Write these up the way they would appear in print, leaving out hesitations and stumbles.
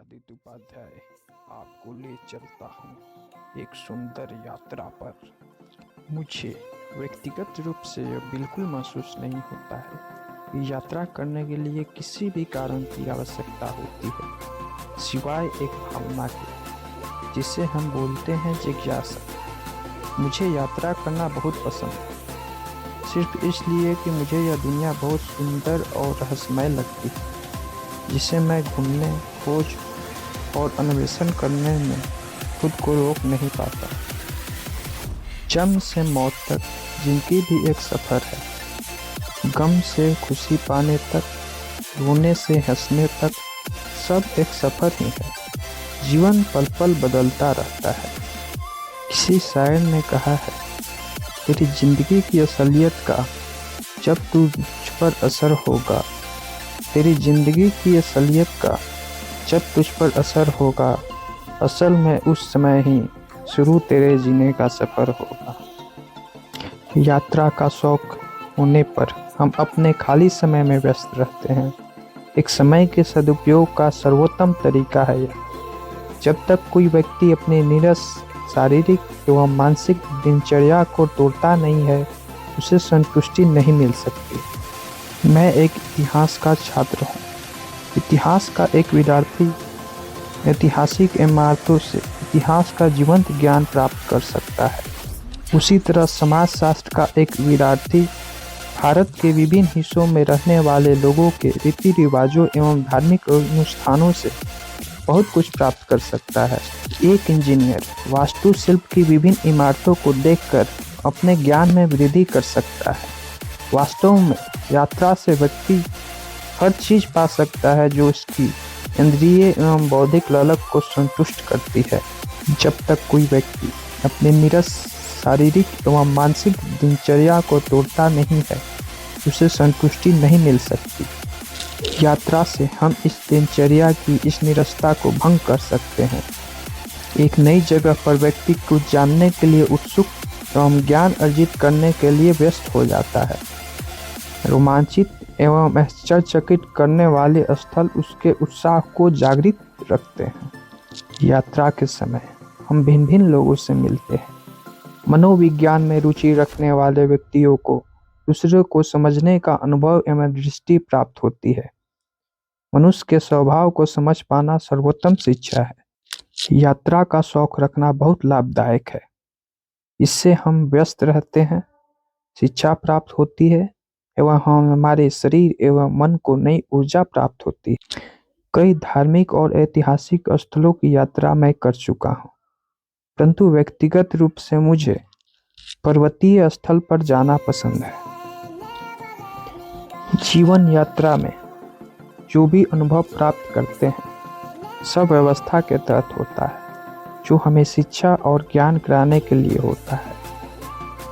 आदित्य उपाध्याय आपको ले चलता हूँ एक सुंदर यात्रा पर। मुझे व्यक्तिगत रूप से यह बिल्कुल महसूस नहीं होता है कि यात्रा करने के लिए किसी भी कारण की आवश्यकता होती है, सिवाय एक भावना के जिसे हम बोलते हैं जिज्ञासा। मुझे यात्रा करना बहुत पसंद है, सिर्फ इसलिए कि मुझे यह दुनिया बहुत सुंदर और रहस्यमय लगती है, जिसे मैं घूमने, खोज और अन्वेषण करने में खुद को रोक नहीं पाता। जन्म से मौत तक जिंदगी भी एक सफ़र है। गम से खुशी पाने तक, रोने से हंसने तक, सब एक सफ़र ही है। जीवन पल पल बदलता रहता है। किसी शायर ने कहा है, तेरी जिंदगी की असलियत का जब तुझ पर असर होगा, तेरी जिंदगी की असलियत का जब तुझ पर असर होगा, असल में उस समय ही शुरू तेरे जीने का सफ़र होगा। यात्रा का शौक होने पर हम अपने खाली समय में व्यस्त रहते हैं। एक समय के सदुपयोग का सर्वोत्तम तरीका है यह। जब तक कोई व्यक्ति अपनी नीरस शारीरिक एवं मानसिक दिनचर्या को तोड़ता नहीं है, उसे संतुष्टि नहीं मिल सकती। मैं एक इतिहास का छात्र हूँ। इतिहास का एक विद्यार्थी ऐतिहासिक इमारतों से इतिहास का जीवंत ज्ञान प्राप्त कर सकता है। उसी तरह समाजशास्त्र का एक विद्यार्थी भारत के विभिन्न हिस्सों में रहने वाले लोगों के रीति रिवाजों एवं धार्मिक अनुष्ठानों से बहुत कुछ प्राप्त कर सकता है। एक इंजीनियर वास्तुशिल्प की विभिन्न इमारतों को देखकर अपने ज्ञान में वृद्धि कर सकता है। वास्तव में यात्रा से व्यक्ति हर चीज पा सकता है जो उसकी इंद्रिय एवं बौद्धिक ललक को संतुष्ट करती है। जब तक कोई व्यक्ति अपने नीरस शारीरिक एवं मानसिक दिनचर्या को तोड़ता नहीं है, उसे संतुष्टि नहीं मिल सकती। यात्रा से हम इस दिनचर्या की इस नीरसता को भंग कर सकते हैं। एक नई जगह पर व्यक्ति कुछ जानने के लिए उत्सुक एवं ज्ञान अर्जित करने के लिए व्यस्त हो जाता है। रोमांचित एवं आश्चर्यचकित करने वाले स्थल उसके उत्साह को जागृत रखते हैं। यात्रा के समय हम भिन्न भिन्न लोगों से मिलते हैं। मनोविज्ञान में रुचि रखने वाले व्यक्तियों को दूसरों को समझने का अनुभव एवं दृष्टि प्राप्त होती है। मनुष्य के स्वभाव को समझ पाना सर्वोत्तम शिक्षा है। यात्रा का शौक रखना बहुत लाभदायक है। इससे हम व्यस्त रहते हैं, शिक्षा प्राप्त होती है एवं हमारे शरीर एवं मन को नई ऊर्जा प्राप्त होती है। कई धार्मिक और ऐतिहासिक स्थलों की यात्रा मैं कर चुका हूँ, परंतु व्यक्तिगत रूप से मुझे पर्वतीय स्थल पर जाना पसंद है। जीवन यात्रा में जो भी अनुभव प्राप्त करते हैं, सब व्यवस्था के तहत होता है, जो हमें शिक्षा और ज्ञान कराने के लिए होता है।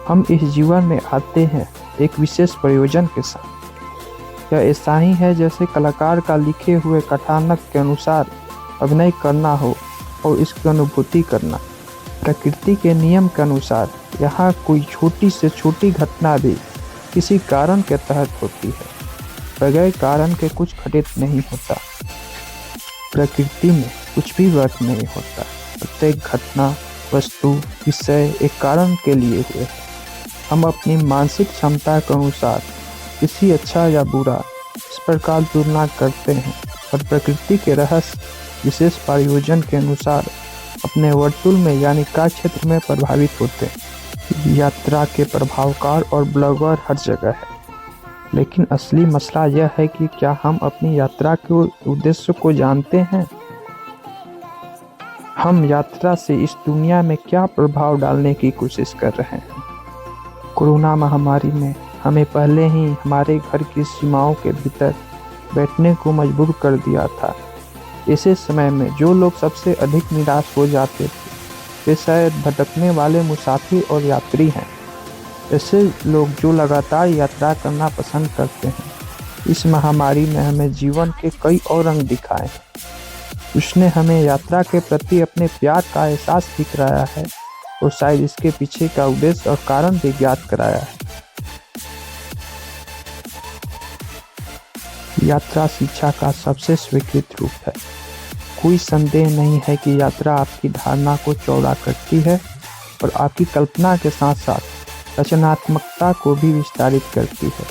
हम इस जीवन में आते हैं एक विशेष प्रयोजन के साथ। यह ऐसा ही है जैसे कलाकार का लिखे हुए कथानक के अनुसार अभिनय करना हो और इसकी अनुभूति करना। प्रकृति के नियम के अनुसार यहाँ कोई छोटी से छोटी घटना भी किसी कारण के तहत होती है। बगैर कारण के कुछ घटित नहीं होता। प्रकृति में कुछ भी व्यर्थ नहीं होता। प्रत्येक घटना, वस्तु, विषय एक कारण के लिए हुए है। हम अपनी मानसिक क्षमता के अनुसार किसी अच्छा या बुरा इस प्रकार तुलना करते हैं और प्रकृति के रहस्य विशेष प्रयोजन के अनुसार अपने वर्तुल में यानी कार्य क्षेत्र में प्रभावित होते हैं। यात्रा के प्रभावकार और ब्लॉगर हर जगह है, लेकिन असली मसला यह है कि क्या हम अपनी यात्रा के उद्देश्य को जानते हैं? हम यात्रा से इस दुनिया में क्या प्रभाव डालने की कोशिश कर रहे हैं? कोरोना महामारी में हमें पहले ही हमारे घर की सीमाओं के भीतर बैठने को मजबूर कर दिया था। ऐसे समय में जो लोग सबसे अधिक निराश हो जाते थे, वे शायद भटकने वाले मुसाफिर और यात्री हैं। ऐसे लोग जो लगातार यात्रा करना पसंद करते हैं। इस महामारी ने हमें जीवन के कई और रंग दिखाए हैं। उसने हमें यात्रा के प्रति अपने प्यार का एहसास भी कराया है और शायद इसके पीछे का उद्देश्य और कारण भी ज्ञात कराया है। यात्रा शिक्षा का सबसे स्वीकृत रूप है। कोई संदेह नहीं है कि यात्रा आपकी धारणा को चौड़ा करती है और आपकी कल्पना के साथ साथ रचनात्मकता को भी विस्तारित करती है।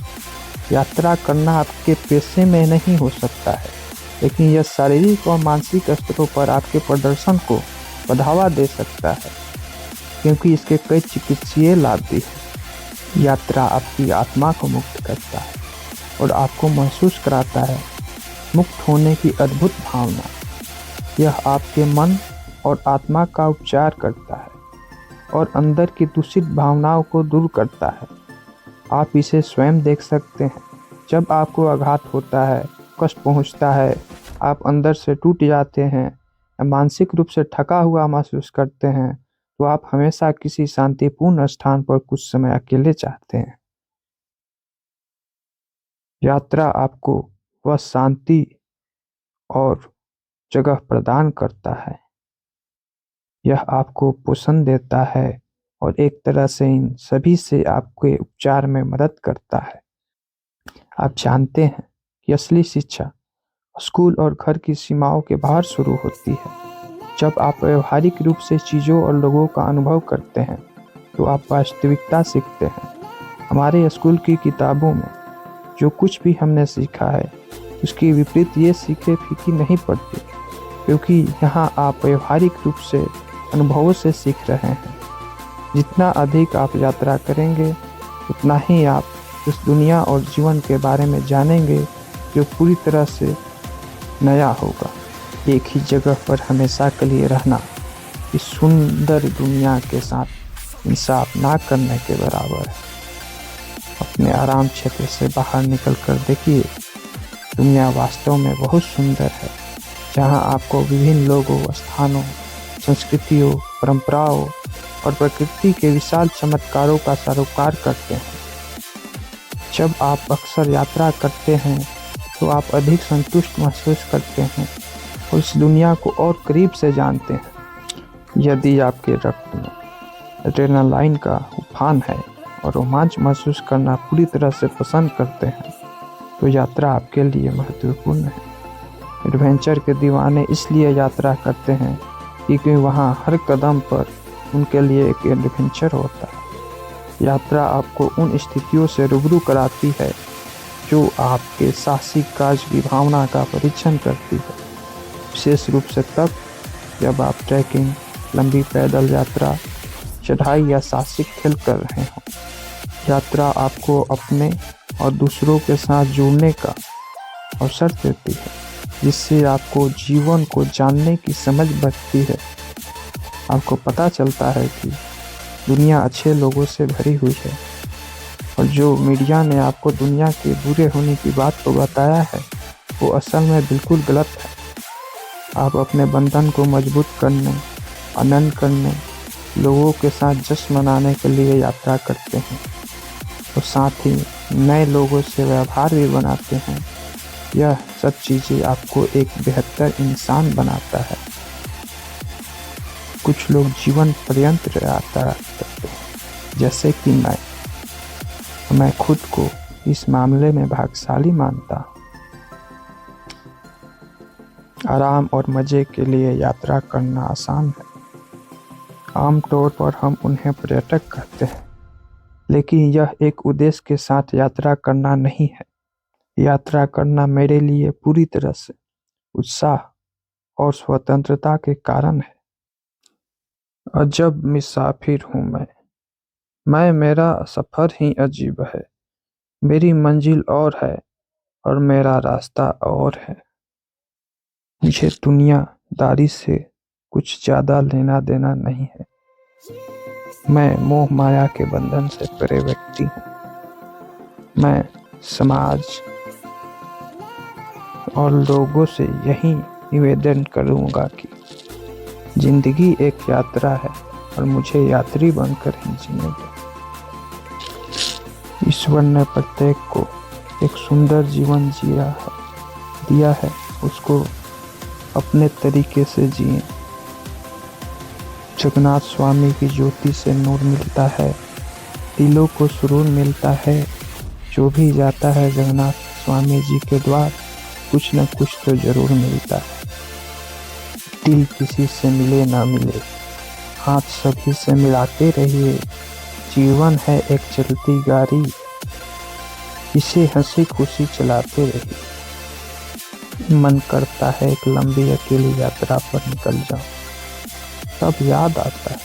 यात्रा करना आपके पेशे में नहीं हो सकता है, लेकिन यह शारीरिक और मानसिक स्तरों पर आपके प्रदर्शन को बढ़ावा दे सकता है, क्योंकि इसके कई चिकित्सीय लाभ भी हैं। यात्रा आपकी आत्मा को मुक्त करता है और आपको महसूस कराता है मुक्त होने की अद्भुत भावना। यह आपके मन और आत्मा का उपचार करता है और अंदर की दूषित भावनाओं को दूर करता है। आप इसे स्वयं देख सकते हैं। जब आपको आघात होता है, कष्ट पहुंचता है, आप अंदर से टूट जाते हैं या मानसिक रूप से थका हुआ महसूस करते हैं, तो आप हमेशा किसी शांतिपूर्ण स्थान पर कुछ समय अकेले चाहते हैं। यात्रा आपको वह शांति और जगह प्रदान करता है। यह आपको पोषण देता है और एक तरह से इन सभी से आपके उपचार में मदद करता है। आप जानते हैं कि असली शिक्षा स्कूल और घर की सीमाओं के बाहर शुरू होती है। जब आप व्यवहारिक रूप से चीज़ों और लोगों का अनुभव करते हैं, तो आप वास्तविकता सीखते हैं। हमारे स्कूल की किताबों में जो कुछ भी हमने सीखा है, उसके विपरीत ये सीखे फीकी नहीं पड़ती, क्योंकि यहाँ आप व्यवहारिक रूप से अनुभवों से सीख रहे हैं। जितना अधिक आप यात्रा करेंगे, उतना ही आप इस दुनिया और जीवन के बारे में जानेंगे, जो पूरी तरह से नया होगा। एक ही जगह पर हमेशा के लिए रहना इस सुंदर दुनिया के साथ इंसाफ ना करने के बराबर है। अपने आराम क्षेत्र से बाहर निकल कर देखिए, दुनिया वास्तव में बहुत सुंदर है, जहां आपको विभिन्न लोगों, स्थानों, संस्कृतियों, परंपराओं और प्रकृति के विशाल चमत्कारों का सरोकार करते हैं। जब आप अक्सर यात्रा करते हैं, तो आप अधिक संतुष्ट महसूस करते हैं और इस दुनिया को और करीब से जानते हैं। यदि आपके रक्त में एड्रेनालाइन का उफान है और रोमांच महसूस करना पूरी तरह से पसंद करते हैं, तो यात्रा आपके लिए महत्वपूर्ण है। एडवेंचर के दीवाने इसलिए यात्रा करते हैं क्योंकि वहाँ हर कदम पर उनके लिए एक एडवेंचर होता है। यात्रा आपको उन स्थितियों से रूबरू कराती है जो आपके साहसिक कार्य की भावना का परीक्षण करती है, विशेष रूप से तब जब आप ट्रैकिंग, लंबी पैदल यात्रा, चढ़ाई या साहसिक खेल कर रहे हों। यात्रा आपको अपने और दूसरों के साथ जुड़ने का अवसर देती है, जिससे आपको जीवन को जानने की समझ बढ़ती है। आपको पता चलता है कि दुनिया अच्छे लोगों से भरी हुई है और जो मीडिया ने आपको दुनिया के बुरे होने की बात को बताया है, वो असल में बिल्कुल गलत है। आप अपने बंधन को मजबूत करने, आनंद करने, लोगों के साथ जश्न मनाने के लिए यात्रा करते हैं और साथ ही नए लोगों से व्यवहार भी बनाते हैं। यह सब चीज़ें आपको एक बेहतर इंसान बनाता है। कुछ लोग जीवन पर्यंत यात्रा करते हैं, जैसे कि मैं खुद को इस मामले में भाग्यशाली मानता हूँ। आराम और मज़े के लिए यात्रा करना आसान है। आमतौर पर हम उन्हें पर्यटक कहते हैं, लेकिन यह एक उद्देश्य के साथ यात्रा करना नहीं है। यात्रा करना मेरे लिए पूरी तरह से उत्साह और स्वतंत्रता के कारण है। अजब मुसाफिर हूँ मैं मेरा सफ़र ही अजीब है। मेरी मंजिल और है और मेरा रास्ता और है। मुझे दुनियादारी से कुछ ज़्यादा लेना देना नहीं है। मैं मोह माया के बंधन से परे व्यक्ति हूँ। मैं समाज और लोगों से यही निवेदन करूँगा कि जिंदगी एक यात्रा है और मुझे यात्री बनकर ही जीने दो। ईश्वर ने प्रत्येक को एक सुंदर जीवन दिया है, उसको अपने तरीके से जिए। जगन्नाथ स्वामी की ज्योति से नूर मिलता है, दिलों को सुरूर मिलता है। जो भी जाता है जगन्नाथ स्वामी जी के द्वार, कुछ न कुछ तो जरूर मिलता है। दिल किसी से मिले ना मिले, हाथ सभी से मिलाते रहिए। जीवन है एक चलती गाड़ी, इसे हंसी खुशी चलाते रहिए। मन करता है एक लंबी अकेली यात्रा पर निकल जाऊं, तब याद आता है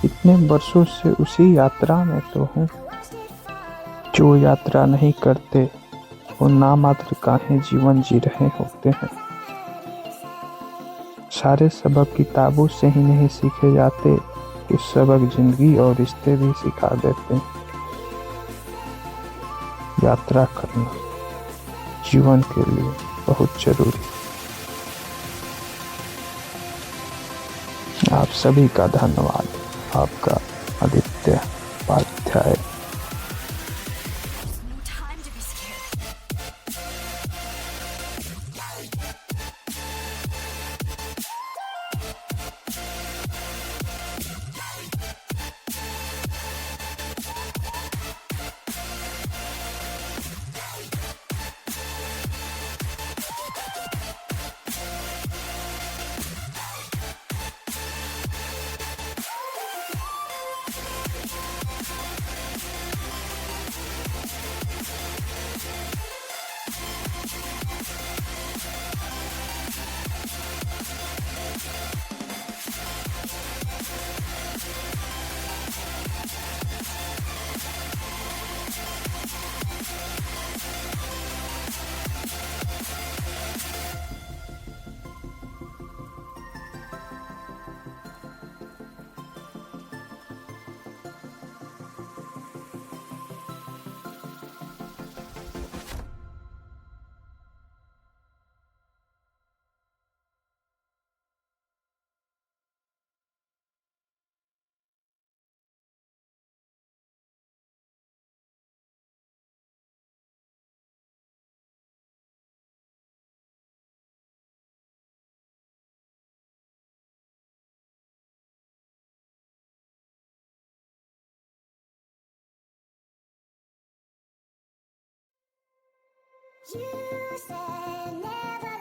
इतने वर्षों से उसी यात्रा में तो हूँ। जो यात्रा नहीं करते वो नामात्र काहे जीवन जी रहे होते हैं। सारे सबक किताबों से ही नहीं सीखे जाते, कुछ सबक जिंदगी और रिश्ते भी सिखा देते हैं। यात्रा करना जीवन के लिए बहुत जरूरी है। आप सभी का धन्यवाद। आपका Aditya Upadhyay. You said never